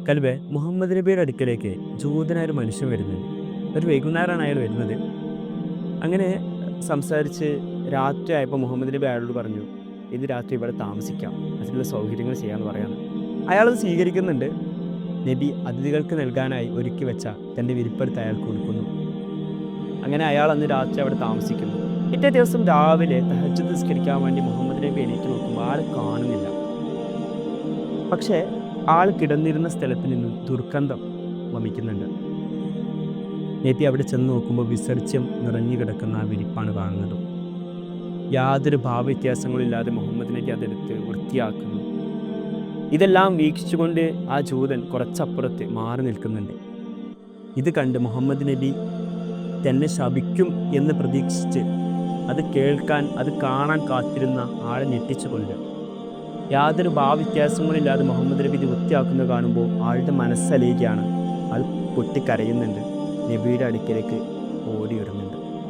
കൽബെ മുഹമ്മദ് നബിയുടെ അടുക്കലേക്ക് ജൂതനായ ഒരു മനുഷ്യൻ വരുന്നുണ്ട്. ഒരു വൈകുന്നേരമാണ് അയാൾ വരുന്നത്. അങ്ങനെ സംസാരിച്ച് രാത്രി ആയപ്പോൾ മുഹമ്മദ് നബി അയാളോട് പറഞ്ഞു, ഇത് രാത്രി ഇവിടെ താമസിക്കാം, അതിനുള്ള സൗകര്യങ്ങൾ ചെയ്യാമെന്ന് പറയാണ്. അയാളത് സ്വീകരിക്കുന്നുണ്ട്. നബി അതിഥികൾക്ക് നൽകാനായി ഒരുക്കി വെച്ച തൻ്റെ വിരിപ്പെടുത്ത് അയാൾക്ക് കൊടുക്കുന്നു. അങ്ങനെ അയാൾ അന്ന് രാത്രി അവിടെ താമസിക്കുന്നു. പിറ്റേ ദിവസം രാവിലെ തഹജ്ജുദ് നിസ്കരിക്കാൻ വേണ്ടി മുഹമ്മദ് നബി എണീറ്റ് നോക്കുമ്പോൾ ആൾ കാണുന്നില്ല. പക്ഷേ ആൾ കിടന്നിരുന്ന സ്ഥലത്ത് നിന്ന് ദുർഗന്ധം വമിക്കുന്നുണ്ട്. നബി അവിടെ ചെന്ന് നോക്കുമ്പോൾ വിസർജ്യം നിറഞ്ഞു കിടക്കുന്ന ആ വിരിപ്പാണ് കാണുന്നത്. യാതൊരു ഭാവവ്യത്യാസങ്ങളില്ലാതെ മുഹമ്മദ് നബി അതെടുത്ത് വൃത്തിയാക്കുന്നു. ഇതെല്ലാം വീക്ഷിച്ചുകൊണ്ട് ആ ജൂതൻ കുറച്ചപ്പുറത്ത് മാറി നിൽക്കുന്നുണ്ട്. ഇത് കണ്ട് മുഹമ്മദ് നബി തന്നെ ശപിക്കും എന്ന് പ്രതീക്ഷിച്ച് അത് കേൾക്കാൻ, അത് കാണാൻ കാത്തിരുന്ന ആളെ ഞെട്ടിച്ചുകൊണ്ട് യാതൊരു ഭാവവ്യത്യാസങ്ങളില്ലാതെ മുഹമ്മദ് നബി ഇത് വൃത്തിയാക്കുന്നത് കാണുമ്പോൾ ആളുടെ മനസ്സലിയുകയാണ്. ആൾ പൊട്ടിക്കരയുന്നുണ്ട്. നബിയുടെ അടുക്കലേക്ക് ഓടി വരുന്നുണ്ട്.